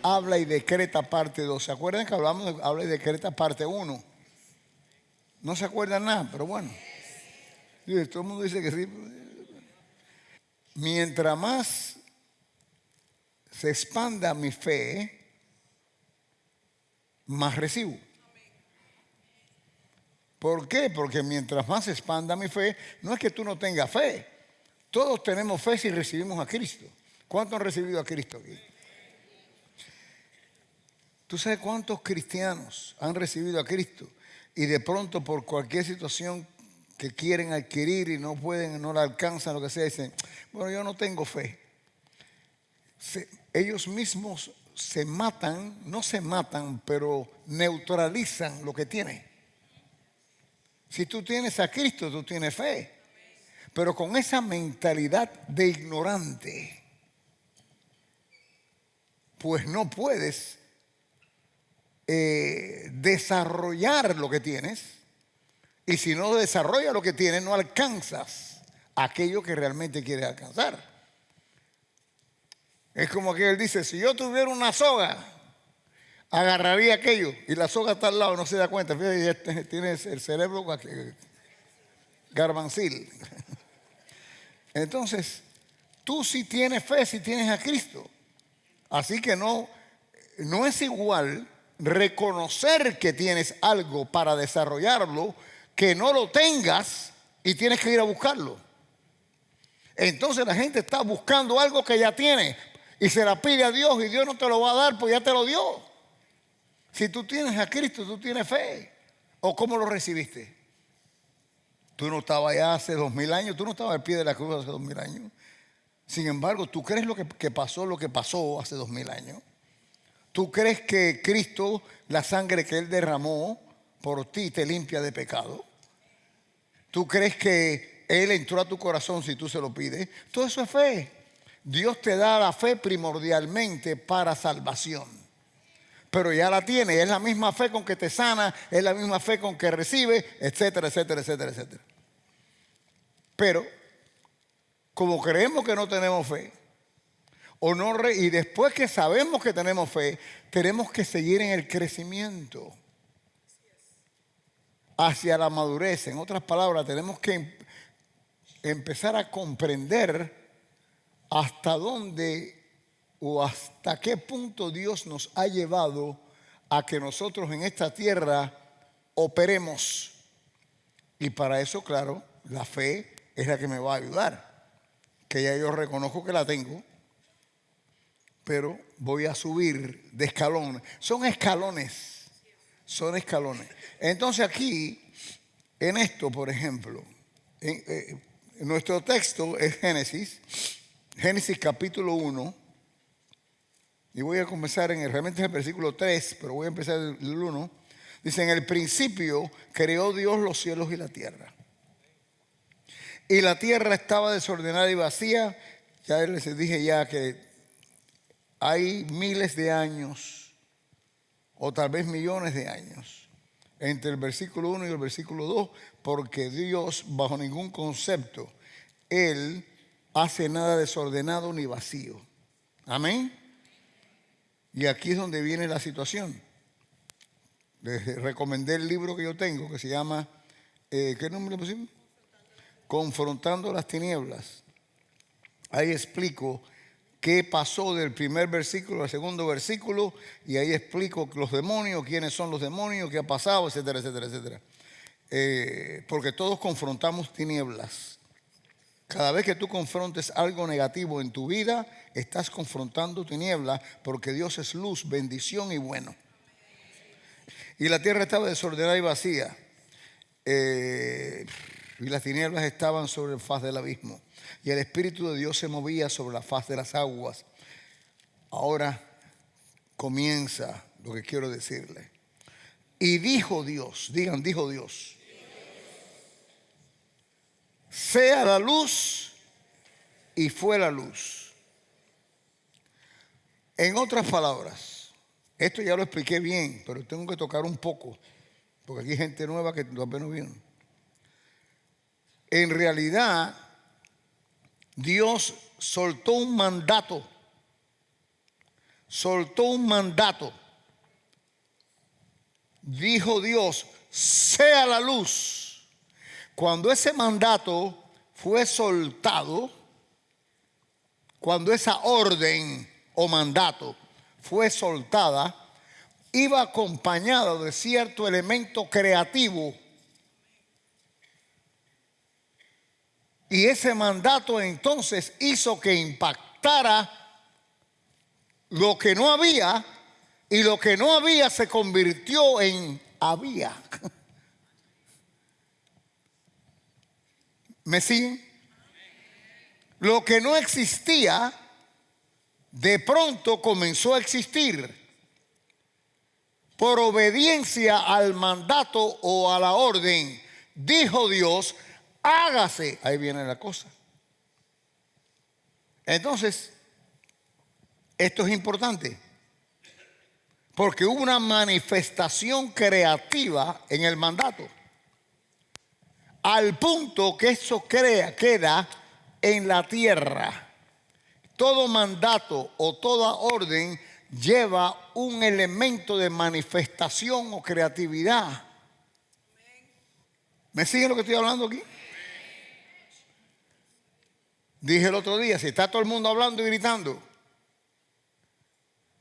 Habla y Decreta parte 2. ¿Se acuerdan que hablamos de Habla y Decreta parte 1? No se acuerdan nada, pero bueno. Sí, todo el mundo dice que sí. Mientras más se expanda mi fe, más recibo. ¿Por qué? Porque mientras más se expanda mi fe, no es que tú no tengas fe. Todos tenemos fe si recibimos a Cristo. ¿Cuántos han recibido a Cristo aquí? ¿Tú sabes cuántos cristianos han recibido a Cristo y de pronto por cualquier situación que quieren adquirir y no pueden, no la alcanzan, lo que sea, dicen, bueno, yo no tengo fe? Ellos mismos se matan, no se matan, pero neutralizan lo que tienen. Si tú tienes a Cristo, tú tienes fe. Pero con esa mentalidad de ignorante, pues no puedes desarrollar lo que tienes. Y si no desarrollas lo que tienes, no alcanzas aquello que realmente quieres alcanzar. Es como que él dice, si yo tuviera una soga, agarraría aquello. Y la soga está al lado, no se da cuenta. Fíjate, tienes el cerebro garbancil. Entonces, tú sí tienes fe si tienes a Cristo. Así que no es igual reconocer que tienes algo para desarrollarlo, que no lo tengas y tienes que ir a buscarlo. Entonces la gente está buscando algo que ya tiene y se la pide a Dios y Dios no te lo va a dar, pues ya te lo dio. Si tú tienes a Cristo, tú tienes fe. ¿O cómo lo recibiste? Tú no estabas allá hace 2000 años, tú no estabas al pie de la cruz hace 2000 años. Sin embargo, ¿tú crees lo que pasó hace 2000 años? ¿Tú crees que Cristo, la sangre que Él derramó por ti, te limpia de pecado? ¿Tú crees que Él entró a tu corazón si tú se lo pides? Todo eso es fe. Dios te da la fe primordialmente para salvación. Pero ya la tiene, es la misma fe con que te sana, es la misma fe con que recibe, etcétera, etcétera, etcétera, etcétera. Pero, como creemos que no tenemos fe, y después que sabemos que tenemos fe, tenemos que seguir en el crecimiento hacia la madurez. En otras palabras, tenemos que empezar a comprender hasta dónde o hasta qué punto Dios nos ha llevado a que nosotros en esta tierra operemos. Y para eso, claro, la fe es la que me va a ayudar, que ya yo reconozco que la tengo, pero voy a subir de escalón. Son escalones. Entonces aquí, en esto, por ejemplo, nuestro texto es Génesis capítulo 1. Y voy a comenzar realmente es el versículo 3, pero voy a empezar el 1. Dice, en el principio creó Dios los cielos y la tierra. Y la tierra estaba desordenada y vacía. Ya les dije ya que hay miles de años, o tal vez millones de años, entre el versículo 1 y el versículo 2, porque Dios, bajo ningún concepto, Él hace nada desordenado ni vacío. Amén. Y aquí es donde viene la situación. Les recomendé el libro que yo tengo, que se llama, ¿qué nombre le pusimos? Confrontando las tinieblas. Ahí explico qué pasó del primer versículo al segundo versículo, y ahí explico los demonios, quiénes son los demonios, qué ha pasado, etcétera, etcétera, etcétera. Porque todos confrontamos tinieblas. Cada vez que tú confrontes algo negativo en tu vida, estás confrontando tinieblas, porque Dios es luz, bendición y bueno. Y la tierra estaba desordenada y vacía, y las tinieblas estaban sobre la faz del abismo, y el Espíritu de Dios se movía sobre la faz de las aguas. Ahora comienza lo que quiero decirle. Y dijo Dios, digan, dijo Dios, sea la luz, y fue la luz. En otras palabras, esto ya lo expliqué bien, pero tengo que tocar un poco, porque aquí hay gente nueva que apenas vino. En realidad, Dios soltó un mandato soltó un mandato. Dijo Dios, sea la luz. Cuando ese mandato fue soltado, cuando esa orden o mandato fue soltada, iba acompañado de cierto elemento creativo. Y ese mandato entonces hizo que impactara lo que no había, y lo que no había se convirtió en había. ¿Me siguen? Lo que no existía, de pronto comenzó a existir. Por obediencia al mandato o a la orden, dijo Dios, hágase. Ahí viene la cosa. Entonces, esto es importante, porque hubo una manifestación creativa en el mandato, al punto que eso queda en la tierra. Todo mandato o toda orden lleva un elemento de manifestación o creatividad. ¿Me siguen lo que estoy hablando aquí? Dije el otro día, si está todo el mundo hablando y gritando,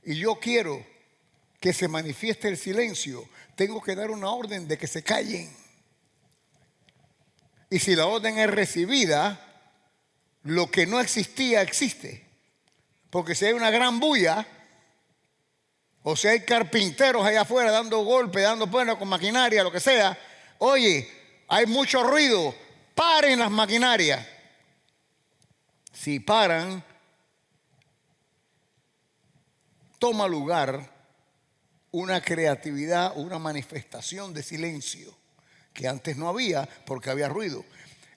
y yo quiero que se manifieste el silencio, tengo que dar una orden de que se callen. Y si la orden es recibida, lo que no existía existe. Porque si hay una gran bulla, o si hay carpinteros allá afuera dando golpes, dando puertas con maquinaria, lo que sea, oye, hay mucho ruido, paren las maquinarias. Si paran, toma lugar una creatividad, una manifestación de silencio que antes no había porque había ruido.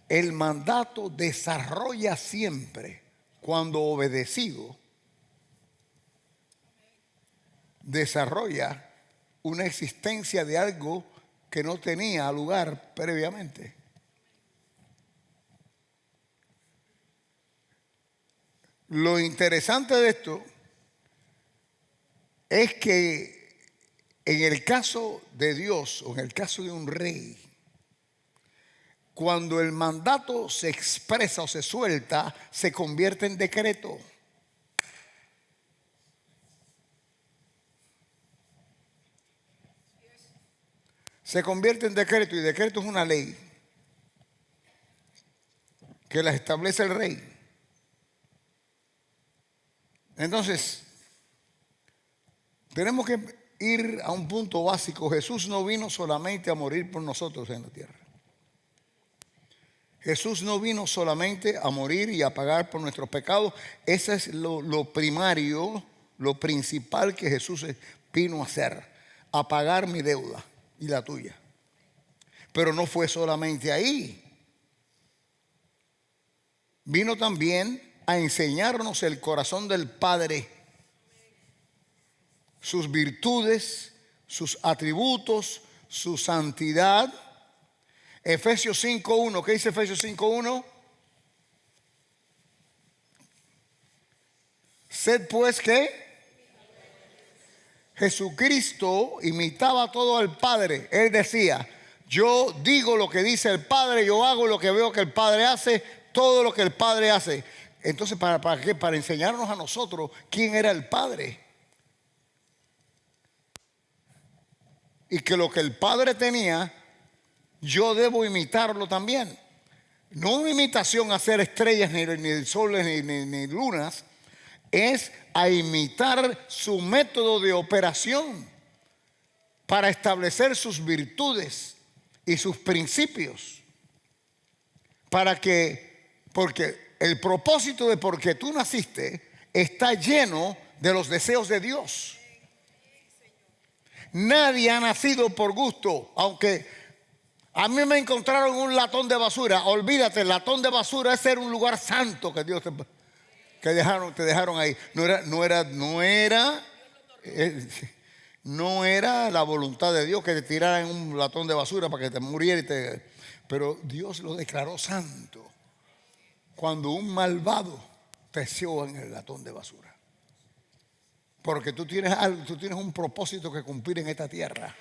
El mandato desarrolla siempre, cuando obedecido, desarrolla una existencia de algo que no tenía lugar previamente. Lo interesante de esto es que en el caso de Dios o en el caso de un rey, cuando el mandato se expresa o se suelta, se convierte en decreto. Se convierte en decreto, y decreto es una ley que la establece el rey. Entonces, tenemos que ir a un punto básico. Jesús no vino solamente a morir por nosotros en la tierra. Jesús no vino solamente a morir y a pagar por nuestros pecados. Ese es lo primario, lo principal que Jesús vino a hacer, a pagar mi deuda y la tuya. Pero no fue solamente ahí. Vino también a enseñarnos el corazón del Padre, sus virtudes, sus atributos, su santidad. Efesios 5.1, ¿qué dice Efesios 5.1? Sed pues que Jesucristo imitaba todo al Padre. Él decía, yo digo lo que dice el Padre, yo hago lo que veo que el Padre hace, todo lo que el Padre hace. Entonces, ¿para qué? Para enseñarnos a nosotros quién era el Padre. Y que lo que el Padre tenía, yo debo imitarlo también. No una imitación a hacer estrellas, ni soles, ni lunas. Es a imitar su método de operación para establecer sus virtudes y sus principios. Porque el propósito de por qué tú naciste está lleno de los deseos de Dios. Nadie ha nacido por gusto, aunque a mí me encontraron un latón de basura. Olvídate, el latón de basura es ser un lugar santo que Dios te dejaron ahí. No era la voluntad de Dios que te tiraran en un latón de basura para que te muriera. Pero Dios lo declaró santo cuando un malvado peció en el latón de basura. Porque tú tienes algo, tú tienes un propósito que cumplir en esta tierra.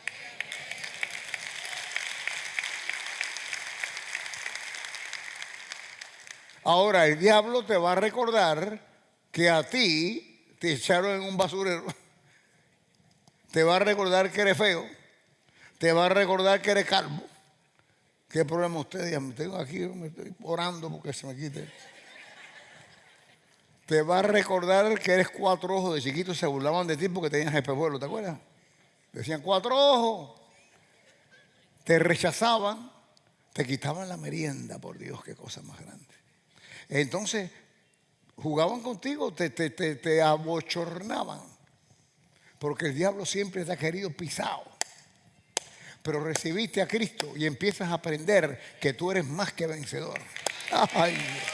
Ahora el diablo te va a recordar que a ti te echaron en un basurero. Te va a recordar que eres feo. Te va a recordar que eres calvo. ¿Qué problema usted? Ya me tengo aquí, me estoy orando porque se me quite. Te va a recordar que eres cuatro ojos. De chiquito se burlaban de ti porque tenías espejuelos, ¿te acuerdas? Decían cuatro ojos. Te rechazaban. Te quitaban la merienda, por Dios, qué cosa más grande. Entonces, jugaban contigo, te abochornaban. Porque el diablo siempre te ha querido pisado. Pero recibiste a Cristo y empiezas a aprender que tú eres más que vencedor. Ay, Dios.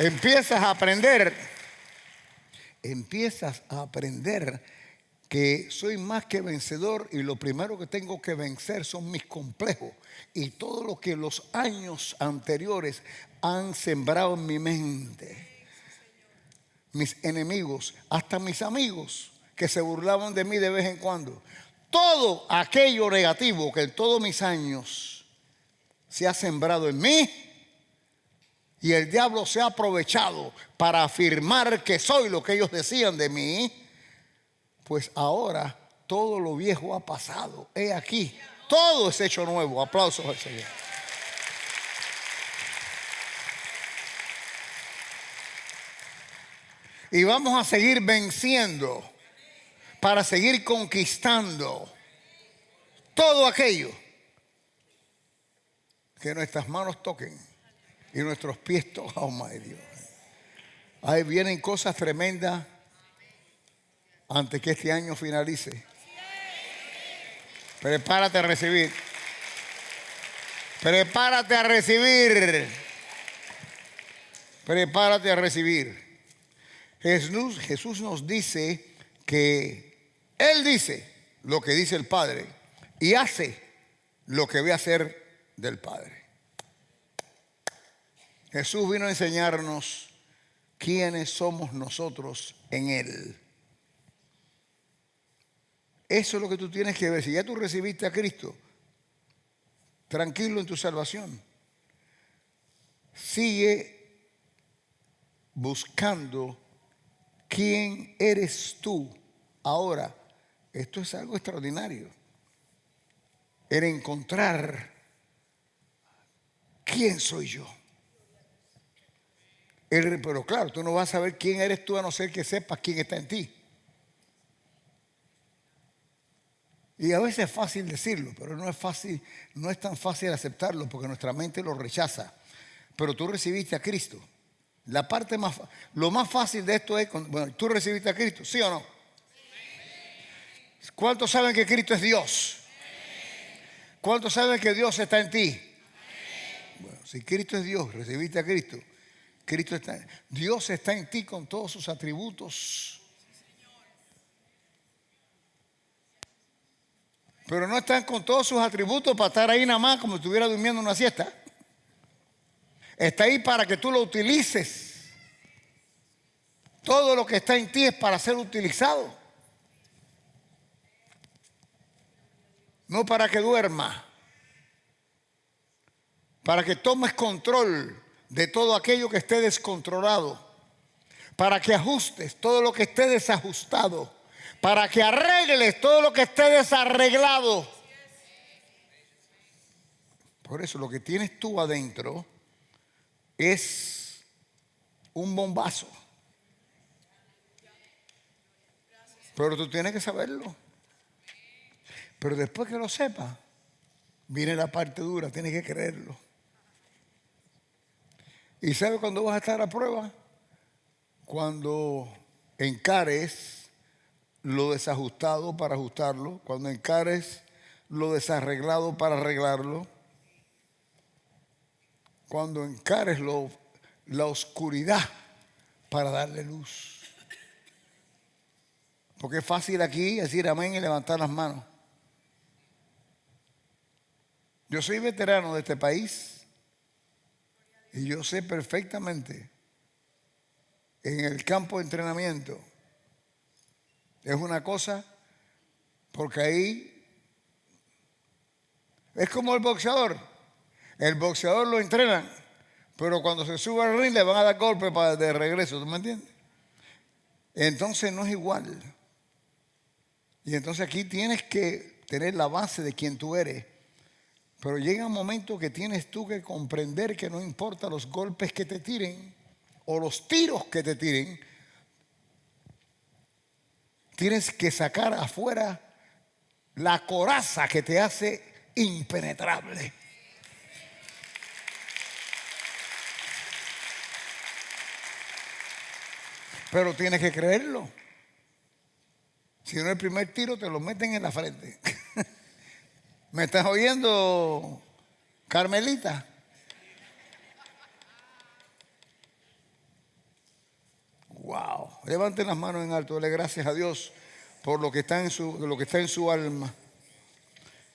Empiezas a aprender que soy más que vencedor y lo primero que tengo que vencer son mis complejos y todo lo que los años anteriores han sembrado en mi mente. Mis enemigos, hasta mis amigos que se burlaban de mí de vez en cuando. Todo aquello negativo que en todos mis años se ha sembrado en mí y el diablo se ha aprovechado para afirmar que soy lo que ellos decían de mí, pues ahora todo lo viejo ha pasado. He aquí, todo es hecho nuevo. Aplausos al Señor. Y vamos a seguir venciendo para seguir conquistando todo aquello que nuestras manos toquen y nuestros pies tocan. Oh, my Dios. Ahí vienen cosas tremendas antes que este año finalice. Prepárate a recibir. Prepárate a recibir. Prepárate a recibir. Jesús nos dice que Él dice lo que dice el Padre y hace lo que ve hacer del Padre. Jesús vino a enseñarnos quiénes somos nosotros en Él. Eso es lo que tú tienes que ver. Si ya tú recibiste a Cristo, tranquilo en tu salvación. Sigue buscando quién eres tú ahora. Esto es algo extraordinario. El encontrar quién soy yo. Pero claro, tú no vas a saber quién eres tú a no ser que sepas quién está en ti. Y a veces es fácil decirlo, pero no es fácil, no es tan fácil aceptarlo porque nuestra mente lo rechaza. Pero tú recibiste a Cristo. Lo más fácil de esto es, bueno, ¿tú recibiste a Cristo? ¿Sí o no? ¿Cuántos saben que Cristo es Dios? ¿Cuántos saben que Dios está en ti? Bueno, si Cristo es Dios, recibiste a Cristo. Dios está en ti con todos sus atributos. Pero no están con todos sus atributos para estar ahí nada más como si estuviera durmiendo una siesta. Está ahí para que tú lo utilices. Todo lo que está en ti es para ser utilizado. No para que duermas. Para que tomes control de todo aquello que esté descontrolado. Para que ajustes todo lo que esté desajustado. Para que arregles todo lo que esté desarreglado. Por eso lo que tienes tú adentro es un bombazo. Pero tú tienes que saberlo. Pero después que lo sepas, viene la parte dura, tienes que creerlo. ¿Y sabes cuándo vas a estar a prueba? Cuando encares lo desajustado para ajustarlo, cuando encares lo desarreglado para arreglarlo, cuando encares la oscuridad para darle luz. Porque es fácil aquí decir amén y levantar las manos. Yo soy veterano de este país y yo sé perfectamente en el campo de entrenamiento. Es una cosa, porque ahí es como el boxeador. El boxeador lo entrenan, pero cuando se sube al ring le van a dar golpes de regreso, ¿tú me entiendes? Entonces no es igual. Y entonces aquí tienes que tener la base de quien tú eres. Pero llega un momento que tienes tú que comprender que no importa los golpes que te tiren o los tiros que te tiren, tienes que sacar afuera la coraza que te hace impenetrable. Pero tienes que creerlo. Si no, el primer tiro te lo meten en la frente. ¿Me estás oyendo, Carmelita? Wow. Levanten las manos en alto. Dele gracias a Dios por lo que está en su alma.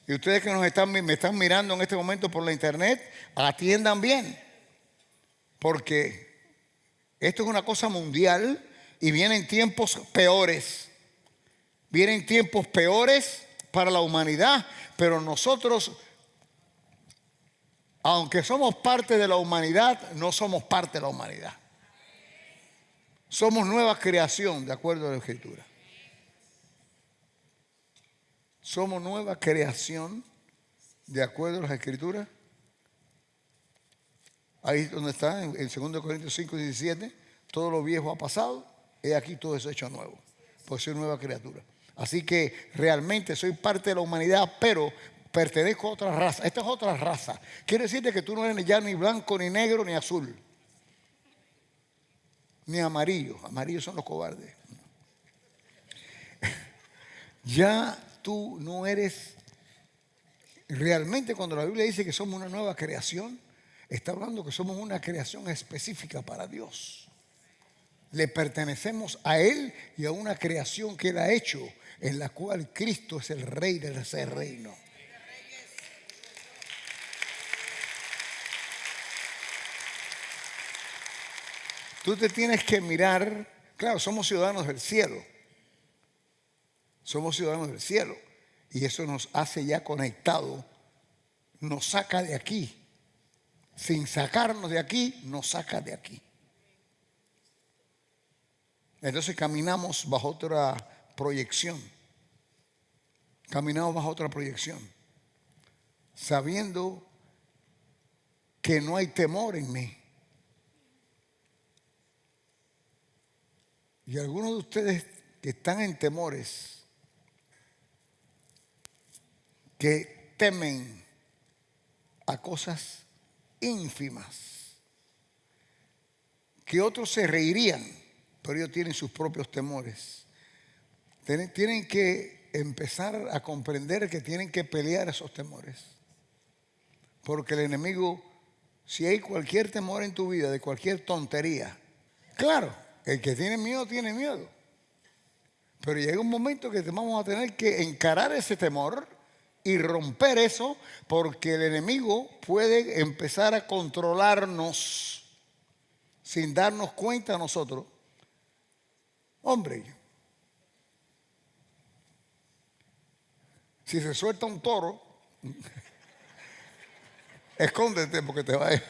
Y ustedes que me están mirando en este momento por la internet, atiendan bien. Porque esto es una cosa mundial y vienen tiempos peores. Vienen tiempos peores para la humanidad, pero nosotros, aunque somos parte de la humanidad, no somos parte de la humanidad. Somos nueva creación, de acuerdo a la Escritura. Somos nueva creación, de acuerdo a las Escrituras. Ahí donde está, en 2 Corintios 5, 17, todo lo viejo ha pasado, he aquí todo es hecho nuevo, pues soy nueva criatura. Así que realmente soy parte de la humanidad, pero pertenezco a otra raza. Esta es otra raza. Quiere decirte que tú no eres ya ni blanco, ni negro, ni azul, ni amarillo. Amarillos son los cobardes. Ya tú no eres realmente, cuando la Biblia dice que somos una nueva creación, está hablando que somos una creación específica para Dios. Le pertenecemos a Él y a una creación que Él ha hecho, en la cual Cristo es el Rey de ese reino. Tú te tienes que mirar. Claro, somos ciudadanos del cielo. Somos ciudadanos del cielo. Y eso nos hace ya conectados. Nos saca de aquí. Sin sacarnos de aquí, nos saca de aquí. Entonces caminamos bajo otra proyección. Caminamos bajo otra proyección. Sabiendo que no hay temor en mí. Y algunos de ustedes que están en temores, que temen a cosas ínfimas, que otros se reirían, pero ellos tienen sus propios temores. Tienen que empezar a comprender que tienen que pelear esos temores. Porque el enemigo, si hay cualquier temor en tu vida, de cualquier tontería, claro, el que tiene miedo, tiene miedo. Pero llega un momento que vamos a tener que encarar ese temor y romper eso, porque el enemigo puede empezar a controlarnos sin darnos cuenta a nosotros. Hombre, si se suelta un toro, escóndete porque te va a ir.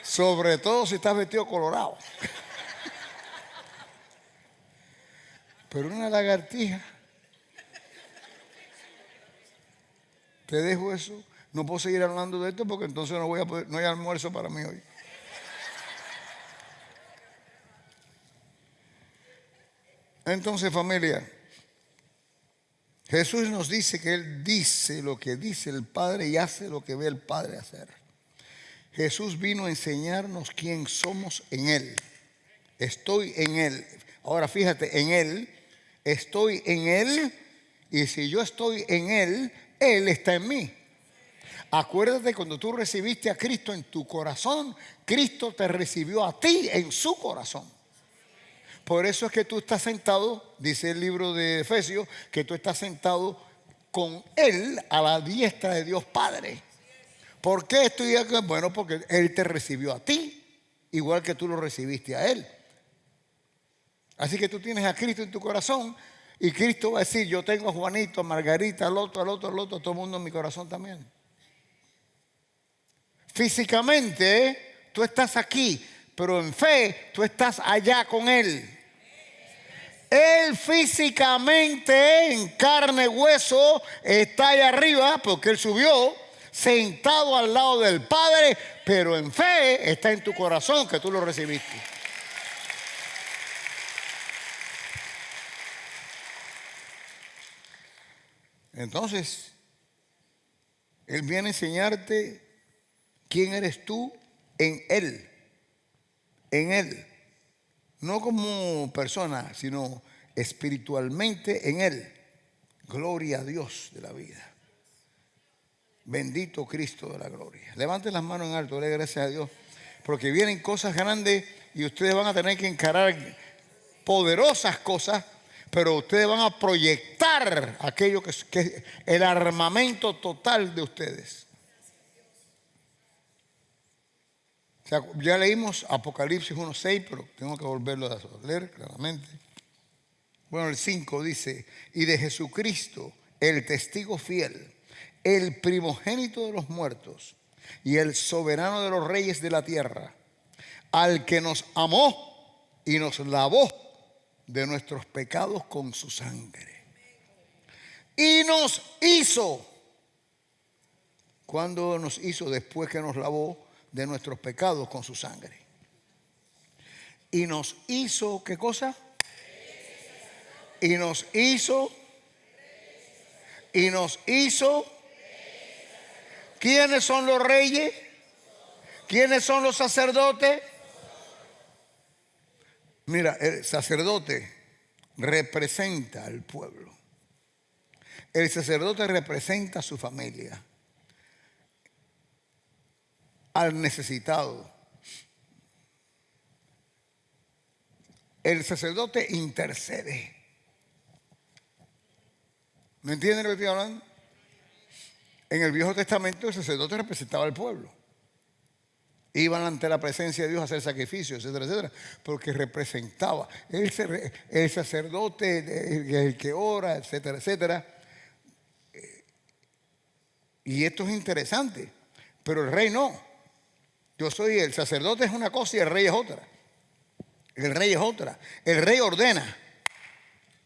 Sobre todo si estás vestido colorado. Pero una lagartija, te dejo eso. No puedo seguir hablando de esto porque entonces no hay almuerzo para mí hoy. Entonces, familia, Jesús nos dice que Él dice lo que dice el Padre y hace lo que ve el Padre hacer. Jesús vino a enseñarnos quién somos en Él. Estoy en Él. Ahora fíjate, en Él, estoy en Él, y si yo estoy en Él, Él está en mí. Acuérdate, cuando tú recibiste a Cristo en tu corazón, Cristo te recibió a ti en su corazón. Por eso es que tú estás sentado, dice el libro de Efesios, que tú estás sentado con Él a la diestra de Dios Padre. ¿Por qué estoy acá? Bueno, porque Él te recibió a ti. igual que tú lo recibiste a Él. Así que tú tienes a Cristo en tu corazón y Cristo va a decir, yo tengo a Juanito, a Margarita, al otro, a todo el mundo en mi corazón también. Físicamente tú estás aquí, pero en fe tú estás allá con Él. Él físicamente, en carne y hueso, está allá arriba porque Él subió, sentado al lado del Padre, pero en fe está en tu corazón que tú lo recibiste. Entonces, Él viene a enseñarte quién eres tú en Él. En Él. No como persona, sino espiritualmente en Él. Gloria a Dios de la vida. Bendito Cristo de la gloria. Levanten las manos en alto, dale gracias a Dios. Porque vienen cosas grandes y ustedes van a tener que encarar poderosas cosas, pero ustedes van a proyectar aquello que es el armamento total de ustedes. O sea, ya leímos Apocalipsis 1:6, pero tengo que volverlo a leer claramente. Bueno, el 5 dice, y de Jesucristo, el testigo fiel, el primogénito de los muertos y el soberano de los reyes de la tierra, al que nos amó y nos lavó de nuestros pecados con su sangre. Y nos hizo, ¿cuándo nos hizo? Después que nos lavó de nuestros pecados con su sangre. Y nos hizo, ¿qué cosa? Y nos hizo. ¿Quiénes son los reyes? ¿Quiénes son los sacerdotes? Mira, el sacerdote representa al pueblo. El sacerdote representa a su familia, al necesitado. El sacerdote intercede. ¿Me entienden lo que estoy hablando? En el Viejo Testamento el sacerdote representaba al pueblo. Iban ante la presencia de Dios a hacer sacrificios, etcétera, etcétera, porque representaba. El sacerdote, el que ora, etcétera, etcétera. Y esto es interesante, pero el rey no. El sacerdote es una cosa y el rey es otra. El rey es otra. El rey ordena,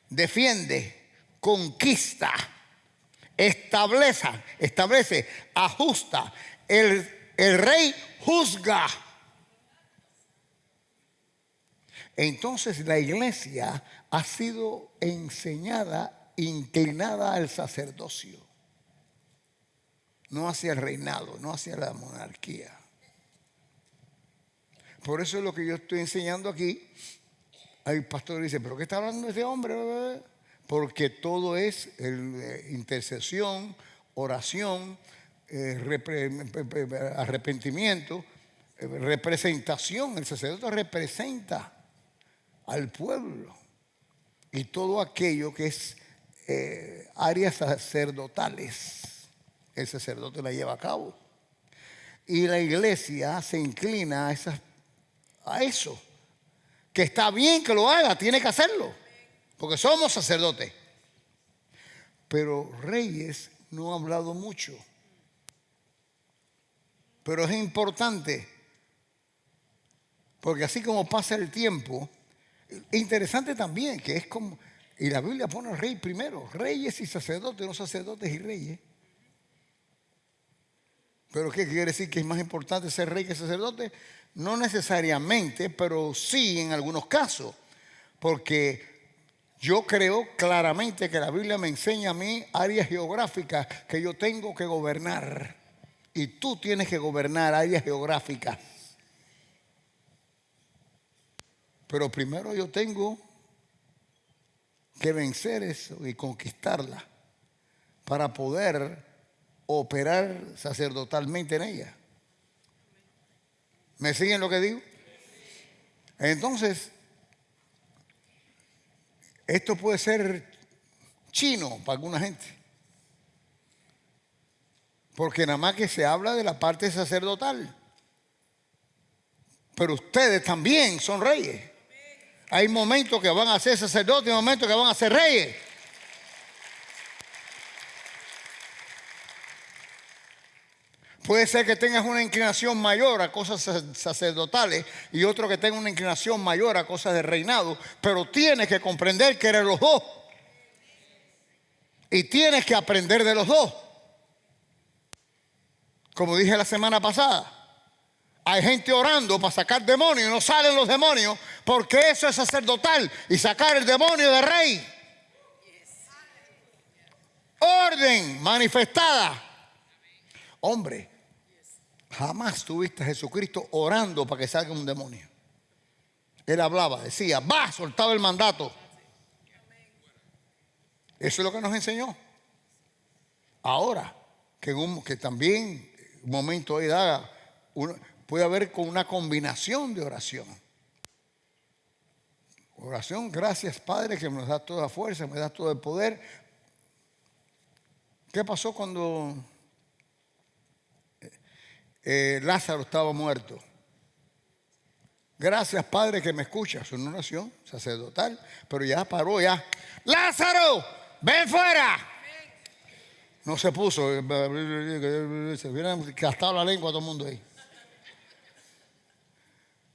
defiende, conquista, establece, ajusta. El rey juzga. Entonces la iglesia ha sido enseñada, inclinada al sacerdocio, no hacia el reinado, no hacia la monarquía. Por eso es lo que yo estoy enseñando aquí. El pastor dice, ¿pero qué está hablando este hombre? Porque todo es intercesión, oración, arrepentimiento, representación. El sacerdote representa al pueblo y todo aquello que es áreas sacerdotales. El sacerdote la lleva a cabo. Y la iglesia se inclina a eso. Que está bien que lo haga, tiene que hacerlo. Porque somos sacerdotes. Pero Reyes no ha hablado mucho. Pero es importante. Porque así como pasa el tiempo, interesante también que es como, y la Biblia pone al rey primero, reyes y sacerdotes, no sacerdotes y reyes. ¿Pero qué quiere decir? ¿Que es más importante ser rey que sacerdote? No necesariamente, pero sí en algunos casos. Porque yo creo claramente que la Biblia me enseña a mí áreas geográficas que yo tengo que gobernar. Y tú tienes que gobernar áreas geográficas. Pero primero yo tengo que vencer eso y conquistarla para poder operar sacerdotalmente en ella. ¿Me siguen lo que digo? Entonces, esto puede ser chino para alguna gente. Porque nada más que se habla de la parte sacerdotal. pero ustedes también son reyes. Hay momentos que van a ser sacerdotes y momentos que van a ser reyes. Puede ser que tengas una inclinación mayor a cosas sacerdotales y otro que tenga una inclinación mayor a cosas de reinado, pero tienes que comprender que eres los dos. Y tienes que aprender de los dos. Como dije la semana pasada, hay gente orando para sacar demonios y no salen los demonios porque eso es sacerdotal y sacar el demonio de rey. Orden manifestada. Hombre, jamás tuviste a Jesucristo orando para que salga un demonio. Él hablaba, decía, va, soltaba el mandato. Eso es lo que nos enseñó. Ahora, que también un momento de edad puede haber con una combinación de oración. Oración, gracias Padre que me da toda fuerza, me da todo el poder. ¿Qué pasó cuando Lázaro estaba muerto? Gracias Padre que me escuchas. Una oración sacerdotal, pero ya paró ya. Lázaro, ven fuera. No se puso, se hubiera gastado la lengua a todo el mundo ahí.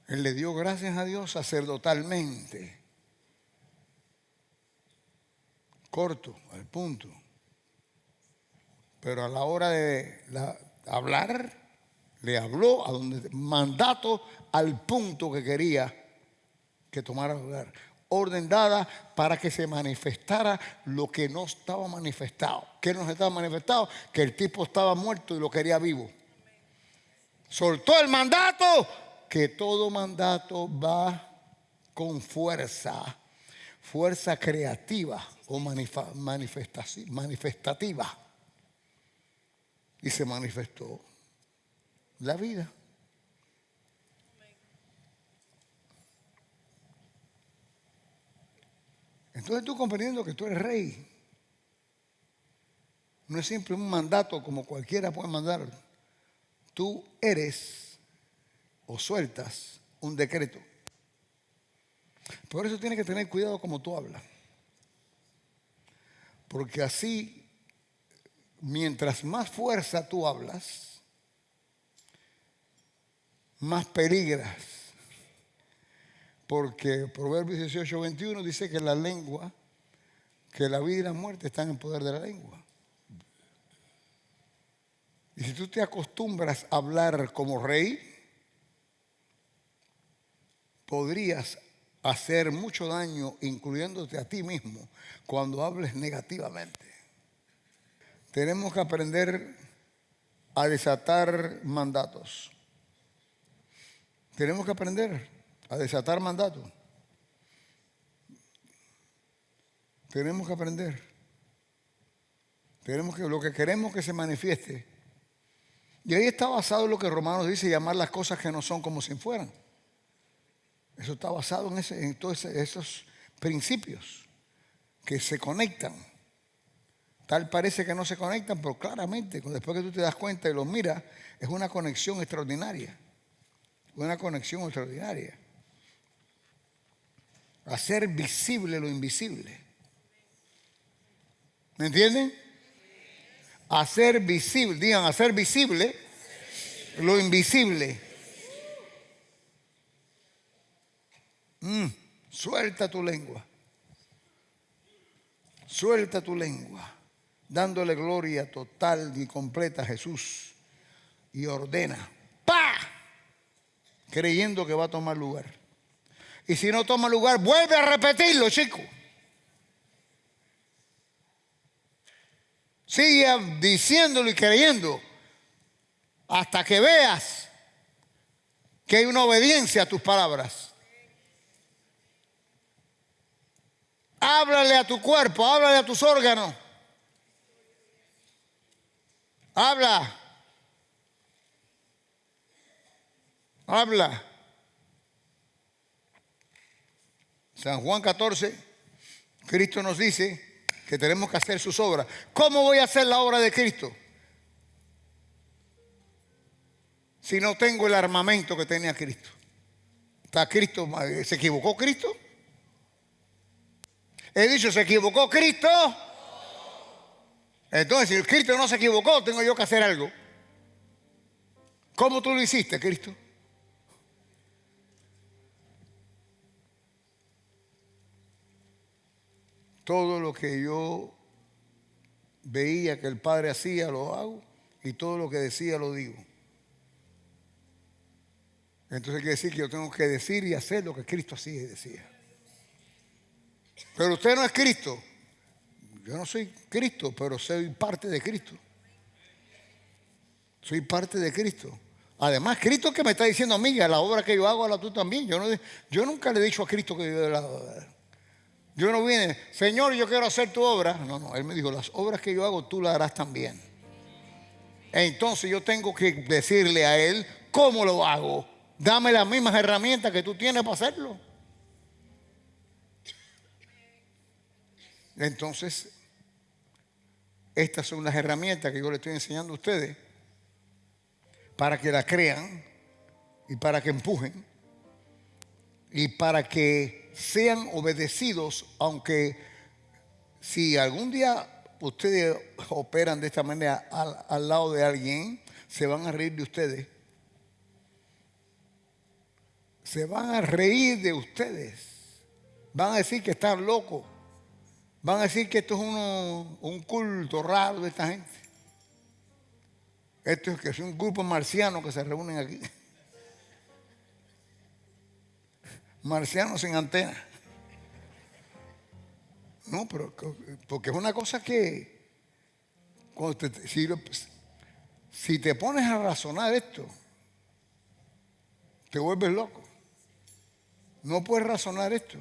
Él le dio gracias a Dios sacerdotalmente. Corto, al punto. Pero a la hora de hablar, le habló a donde mandato al punto que quería que tomara lugar. Orden dada para que se manifestara lo que no estaba manifestado. ¿Qué no estaba manifestado? Que el tipo estaba muerto y lo quería vivo. Soltó el mandato, que todo mandato va con fuerza. Fuerza creativa o manifestativa. Y se manifestó la vida. Entonces tú comprendiendo que tú eres rey. No es siempre un mandato como cualquiera puede mandar. Tú eres o sueltas un decreto. Por eso tienes que tener cuidado como tú hablas. Porque así, mientras más fuerza tú hablas, más peligras. Porque Proverbios 18:21 dice que la lengua, que la vida y la muerte están en poder de la lengua. Y si tú te acostumbras a hablar como rey, podrías hacer mucho daño, incluyéndote a ti mismo, cuando hables negativamente. Tenemos que aprender a desatar mandatos. Tenemos que aprender a desatar mandatos. Tenemos que aprender. Tenemos que, lo que queremos que se manifieste. Y ahí está basado en lo que Romanos dice, llamar las cosas que no son como si fueran. Eso está basado en todos esos principios que se conectan. Tal parece que no se conectan, pero claramente, después que tú te das cuenta y los miras, es una conexión extraordinaria. Una conexión extraordinaria. Hacer visible lo invisible. ¿Me entienden? Hacer visible, digan, hacer visible lo invisible. Suelta tu lengua. Suelta tu lengua. Dándole gloria total y completa a Jesús. Y ordena. ¡Pah! Creyendo que va a tomar lugar. Y si no toma lugar, vuelve a repetirlo, chico. Sigue diciéndolo y creyendo hasta que veas que hay una obediencia a tus palabras. Háblale a tu cuerpo, háblale a tus órganos. Habla. Habla. San Juan 14, Cristo nos dice que tenemos que hacer sus obras. ¿Cómo voy a hacer la obra de Cristo si no tengo el armamento que tenía Cristo? ¿Está Cristo? ¿Se equivocó Cristo? He dicho, ¿se equivocó Cristo? Entonces, si Cristo no se equivocó, tengo yo que hacer algo. ¿Cómo tú lo hiciste, Cristo? Todo lo que yo veía que el Padre hacía, lo hago. Y todo lo que decía, lo digo. Entonces quiere decir que yo tengo que decir y hacer lo que Cristo hacía y decía. Pero usted no es Cristo. Yo no soy Cristo, pero soy parte de Cristo. Soy parte de Cristo. Además, Cristo es que me está diciendo a mí, a la obra que yo hago, hazla tú también. Yo nunca le he dicho a Cristo que yo la obra. Yo no vine, Señor, yo quiero hacer tu obra. No, Él me dijo, las obras que yo hago, tú las harás también. Entonces yo tengo que decirle a Él cómo lo hago. Dame las mismas herramientas que tú tienes para hacerlo. Entonces, estas son las herramientas que yo le estoy enseñando a ustedes para que la crean y para que empujen y para que sean obedecidos, aunque si algún día ustedes operan de esta manera al lado de alguien, se van a reír de ustedes. Se van a reír de ustedes. Van a decir que están locos. Van a decir que esto es un culto raro de esta gente. Esto es que es un grupo marciano que se reúnen aquí. Marcianos sin antena. No, pero porque es una cosa que si te pones a razonar esto, te vuelves loco. No puedes razonar esto.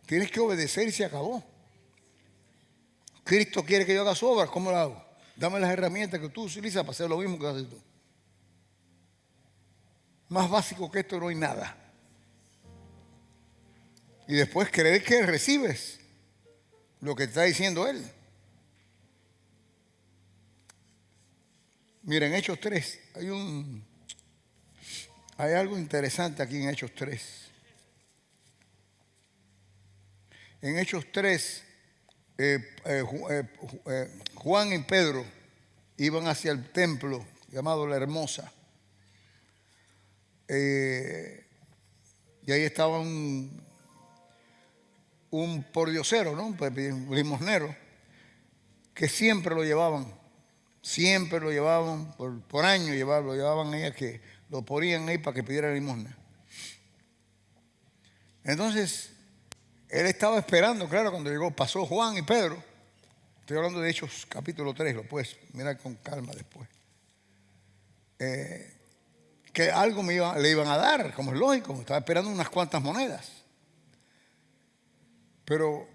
Tienes que obedecer y se acabó. Cristo quiere que yo haga su obra, ¿cómo lo hago? Dame las herramientas que tú utilizas para hacer lo mismo que haces tú. Más básico que esto no hay nada. Y después creer que recibes lo que está diciendo Él. Miren, Hechos 3, hay algo interesante aquí en Hechos 3. En Hechos 3, Juan y Pedro iban hacia el templo llamado La Hermosa. Y ahí estaba un pordiosero, ¿no? Un limosnero, que siempre lo llevaban por años, lo llevaban ahí, que lo ponían ahí para que pidiera limosna. Entonces, él estaba esperando, claro, cuando llegó, pasó Juan y Pedro. Estoy hablando de Hechos capítulo 3, lo puedes mirar con calma después. Que algo le iban a dar, como es lógico, estaba esperando unas cuantas monedas. Pero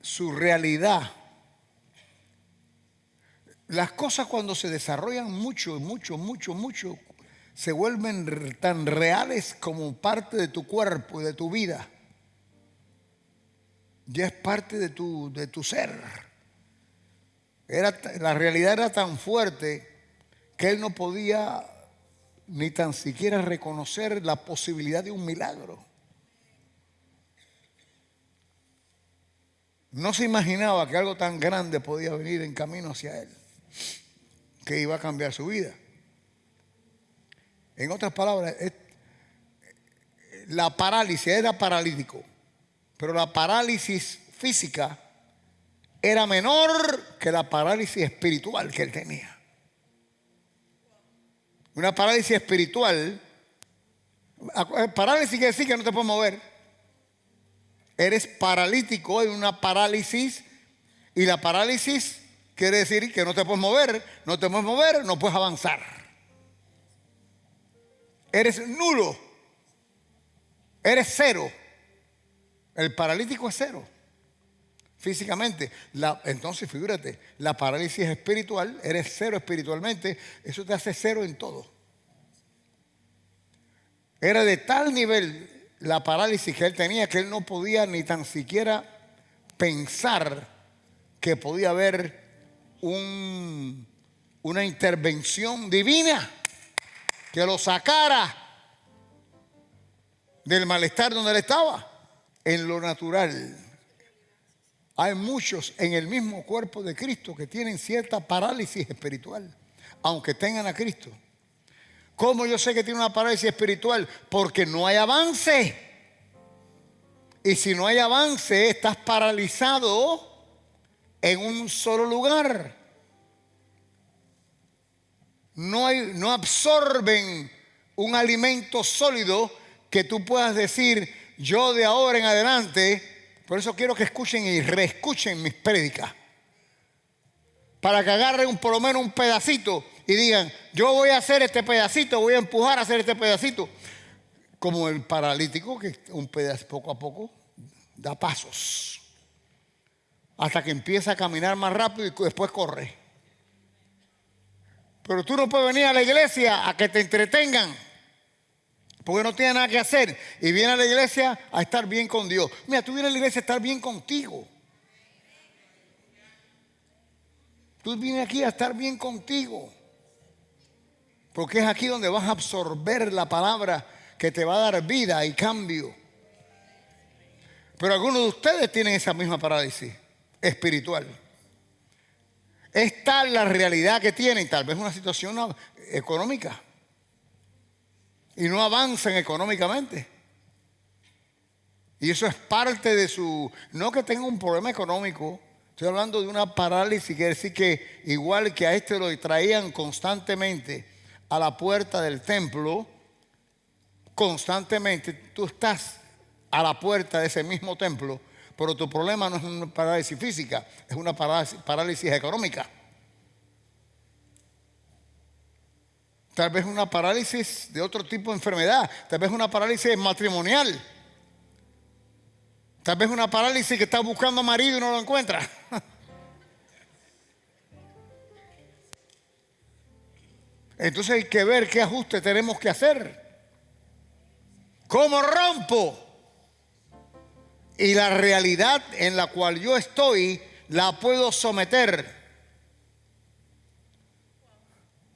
su realidad, las cosas cuando se desarrollan mucho, se vuelven tan reales como parte de tu cuerpo y de tu vida. Ya es parte de tu ser. La realidad era tan fuerte que él no podía ni tan siquiera reconocer la posibilidad de un milagro. No se imaginaba que algo tan grande podía venir en camino hacia él, que iba a cambiar su vida. En otras palabras, la parálisis, era paralítico, pero la parálisis física era menor que la parálisis espiritual que él tenía. Una parálisis espiritual, parálisis quiere decir que no te puedes mover. Eres paralítico en una parálisis, y la parálisis quiere decir que no te puedes mover, no puedes avanzar. Eres nulo, eres cero. El paralítico es cero, físicamente. Entonces, figúrate, la parálisis espiritual, eres cero espiritualmente, eso te hace cero en todo. Era de tal nivel la parálisis que él tenía que él no podía ni tan siquiera pensar que podía haber una intervención divina que lo sacara del malestar donde él estaba. En lo natural, hay muchos en el mismo cuerpo de Cristo que tienen cierta parálisis espiritual, aunque tengan a Cristo. ¿Cómo yo sé que tiene una parálisis espiritual? Porque no hay avance. Y si no hay avance, estás paralizado en un solo lugar. No absorben un alimento sólido que tú puedas decir, yo de ahora en adelante. Por eso quiero que escuchen y reescuchen mis prédicas, para que agarren por lo menos un pedacito y digan, yo voy a hacer este pedacito, voy a empujar a hacer este pedacito. Como el paralítico, que un pedazo poco a poco da pasos hasta que empieza a caminar más rápido y después corre. Pero tú no puedes venir a la iglesia a que te entretengan, porque no tiene nada que hacer, y viene a la iglesia a estar bien con Dios. Mira, tú vienes a la iglesia a estar bien contigo. Tú vienes aquí a estar bien contigo, porque es aquí donde vas a absorber la palabra que te va a dar vida y cambio. Pero algunos de ustedes tienen esa misma parálisis espiritual. Es tal la realidad que tienen, tal vez una situación económica, y no avanzan económicamente. Y eso es parte de su... No que tenga un problema económico. Estoy hablando de una parálisis. Quiere decir que igual que a este lo traían constantemente a la puerta del templo, constantemente tú estás a la puerta de ese mismo templo, pero tu problema no es una parálisis física, es una parálisis económica. Tal vez una parálisis de otro tipo de enfermedad. Tal vez una parálisis matrimonial. Tal vez una parálisis que está buscando marido y no lo encuentra. Entonces hay que ver qué ajuste tenemos que hacer. ¿Cómo rompo? Y la realidad en la cual yo estoy la puedo someter.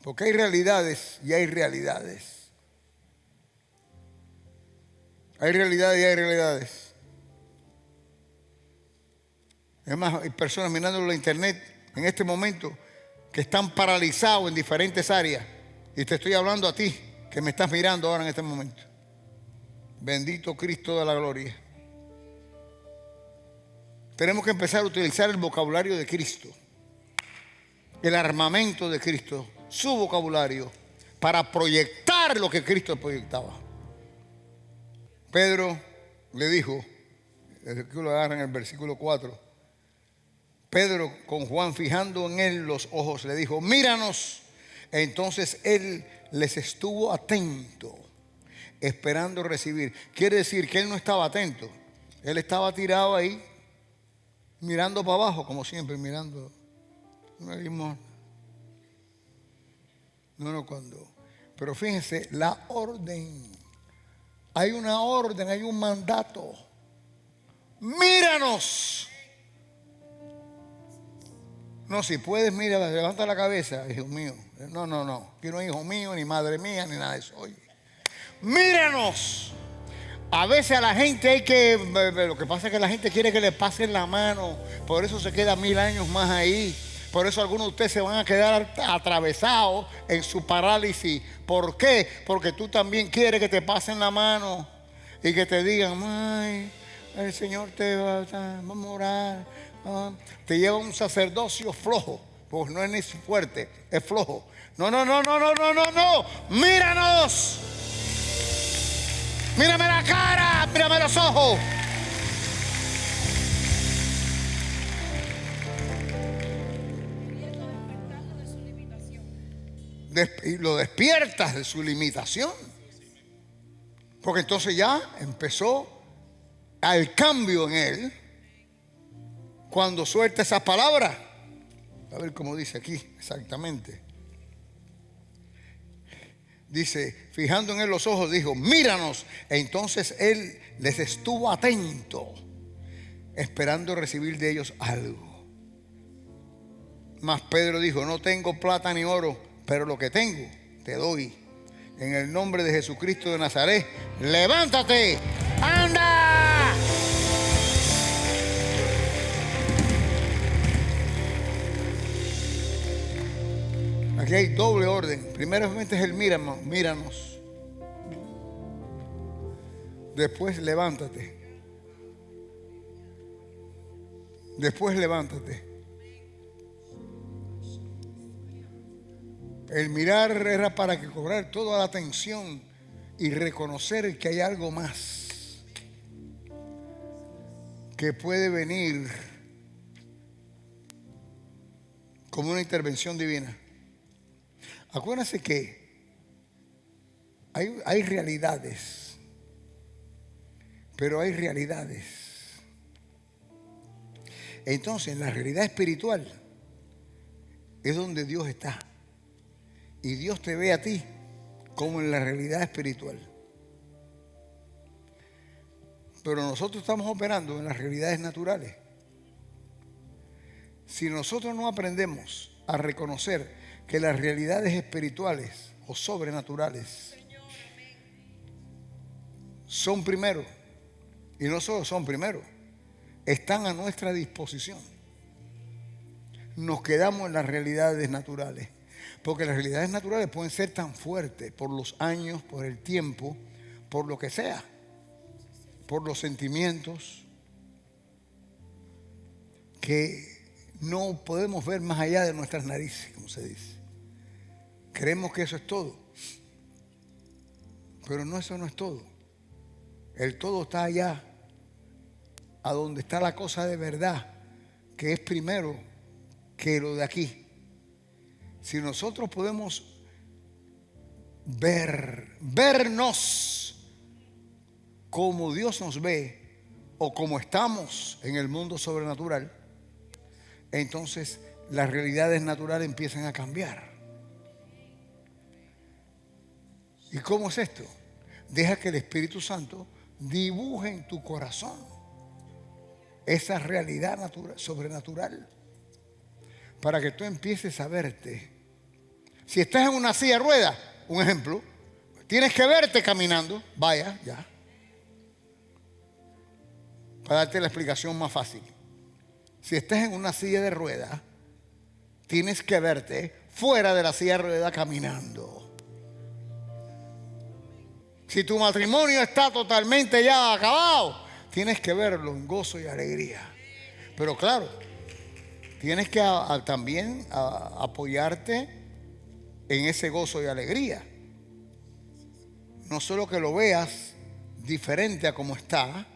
Porque hay realidades y hay realidades. Hay realidades y hay realidades. Es más, hay personas mirando en la internet en este momento que están paralizados en diferentes áreas. Y te estoy hablando a ti, que me estás mirando ahora en este momento. Bendito Cristo de la gloria. Tenemos que empezar a utilizar el vocabulario de Cristo, el armamento de Cristo, su vocabulario, para proyectar lo que Cristo proyectaba. Pedro le dijo, que lo agarran en el versículo 4, Pedro con Juan fijando en él los ojos le dijo, míranos. Entonces él les estuvo atento, esperando recibir. Quiere decir que él no estaba atento, él estaba tirado ahí, mirando para abajo, como siempre, mirando. Pero fíjense, la orden. Hay una orden, hay un mandato. Míranos. No, si puedes, mira, levanta la cabeza, hijo mío. No. Aquí no hay hijo mío, ni madre mía, ni nada de eso. Oye, míranos. A veces a la gente hay que... Lo que pasa es que la gente quiere que le pasen la mano. Por eso se queda 1000 años más ahí. Por eso algunos de ustedes se van a quedar atravesados en su parálisis. ¿Por qué? Porque tú también quieres que te pasen la mano y que te digan, ay, el Señor te va a orar. Te lleva un sacerdocio flojo, pues no es ni fuerte, es flojo. No. Míranos. Mírame la cara, mírame los ojos. Y lo despiertas de su limitación. Porque entonces ya empezó el cambio en él cuando suelta esas palabras. A ver cómo dice aquí exactamente. Dice, fijando en él los ojos, dijo, míranos. Entonces él les estuvo atento, esperando recibir de ellos algo. Mas Pedro dijo, no tengo plata ni oro, pero lo que tengo te doy. En el nombre de Jesucristo de Nazaret, levántate, anda. Aquí hay doble orden. Primeramente es el míranos. Después levántate. Después levántate. El mirar era para que cobrar toda la atención y reconocer que hay algo más que puede venir como una intervención divina. Acuérdense que hay realidades, pero hay realidades. Entonces, en la realidad espiritual es donde Dios está. Y Dios te ve a ti como en la realidad espiritual. Pero nosotros estamos operando en las realidades naturales. Si nosotros no aprendemos a reconocer que las realidades espirituales o sobrenaturales son primero, y no solo son primero, están a nuestra disposición, nos quedamos en las realidades naturales. Porque las realidades naturales pueden ser tan fuertes por los años, por el tiempo, por lo que sea, por los sentimientos, que no podemos ver más allá de nuestras narices, como se dice. Creemos que eso es todo, pero no, eso no es todo. El todo está allá, a donde está la cosa de verdad, que es primero que lo de aquí. Si nosotros podemos vernos como Dios nos ve o como estamos en el mundo sobrenatural, entonces las realidades naturales empiezan a cambiar. ¿Y cómo es esto? Deja que el Espíritu Santo dibuje en tu corazón esa realidad sobrenatural para que tú empieces a verte. Si estás en una silla de ruedas, un ejemplo, tienes que verte caminando. Vaya, ya. Para darte la explicación más fácil. Si estás en una silla de ruedas, tienes que verte fuera de la silla de ruedas caminando. Si tu matrimonio está totalmente ya acabado, tienes que verlo en gozo y alegría. Pero claro, tienes que también apoyarte en ese gozo y alegría. No solo que lo veas diferente a como está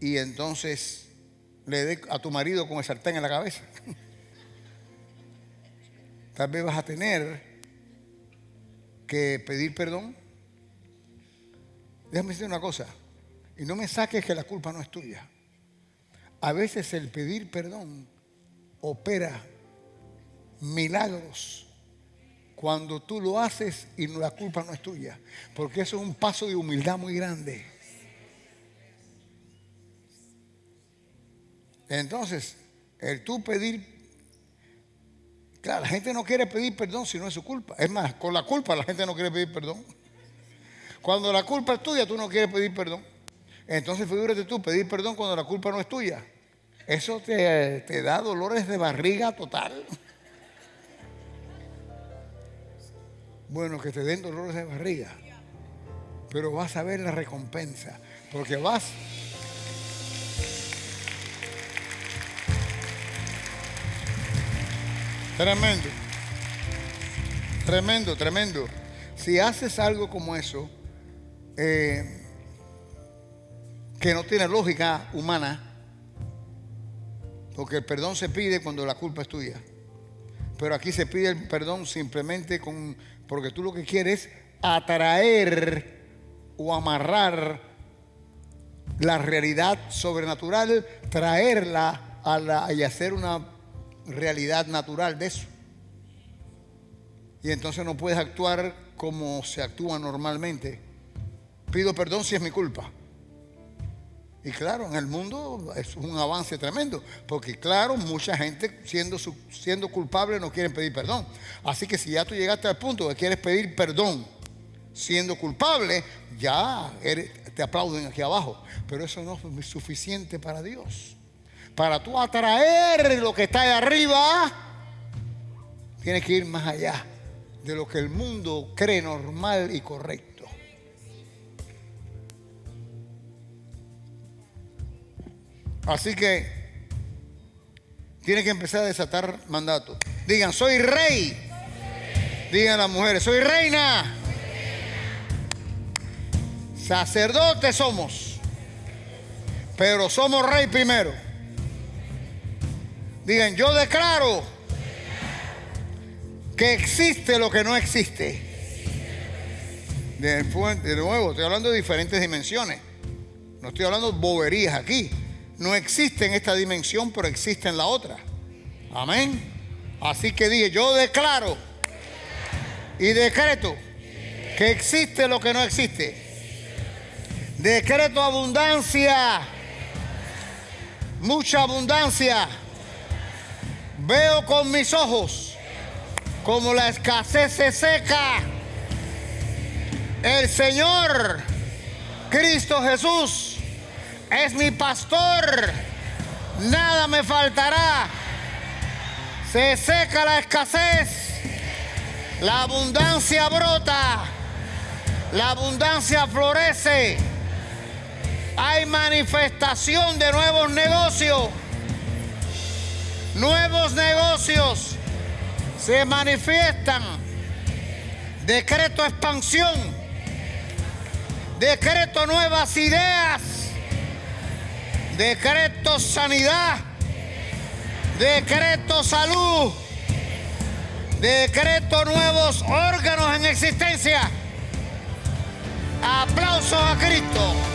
y entonces le dé a tu marido con el sartén en la cabeza. Tal vez vas a tener que pedir perdón. Déjame decirte una cosa, y no me saques que la culpa no es tuya. A veces el pedir perdón opera milagros cuando tú lo haces y la culpa no es tuya, porque eso es un paso de humildad muy grande. Entonces, el tú pedir, claro, la gente no quiere pedir perdón si no es su culpa. Es más, con la culpa la gente no quiere pedir perdón. Cuando la culpa es tuya, tú no quieres pedir perdón. Entonces, figúrate tú, pedir perdón cuando la culpa no es tuya. Eso te da dolores de barriga total. Bueno, que te den dolores de barriga, pero vas a ver la recompensa, porque vas. Tremendo, tremendo, tremendo. Si haces algo como eso, que no tiene lógica humana, porque el perdón se pide cuando la culpa es tuya. Pero aquí se pide el perdón simplemente porque tú lo que quieres es atraer o amarrar la realidad sobrenatural, traerla y hacer una realidad natural de eso. Y entonces no puedes actuar como se actúa normalmente. Pido perdón si es mi culpa. Y claro, en el mundo es un avance tremendo, porque claro, mucha gente siendo culpable no quieren pedir perdón. Así que si ya tú llegaste al punto de que quieres pedir perdón siendo culpable, ya te aplauden aquí abajo. Pero eso no es suficiente para Dios. Para tú atraer lo que está ahí arriba, tienes que ir más allá de lo que el mundo cree normal y correcto. Así que tiene que empezar a desatar mandatos. Digan, soy rey. Digan las mujeres, soy reina. Sacerdotes somos, pero somos rey primero. Digan, yo declaro que existe lo que no existe. De nuevo, estoy hablando de diferentes dimensiones. No estoy hablando de boberías aquí. No existe en esta dimensión, pero existe en la otra. Amén. Así que dije, yo declaro y decreto que existe lo que no existe. Decreto abundancia, mucha abundancia. Veo con mis ojos como la escasez se seca. El Señor Cristo Jesús es mi pastor, nada me faltará. Se seca la escasez, la abundancia brota, la abundancia florece. Hay manifestación de nuevos negocios. Nuevos negocios se manifiestan. Decreto expansión. Decreto nuevas ideas. Decreto sanidad. Decreto salud. Decreto nuevos órganos en existencia. Aplausos a Cristo.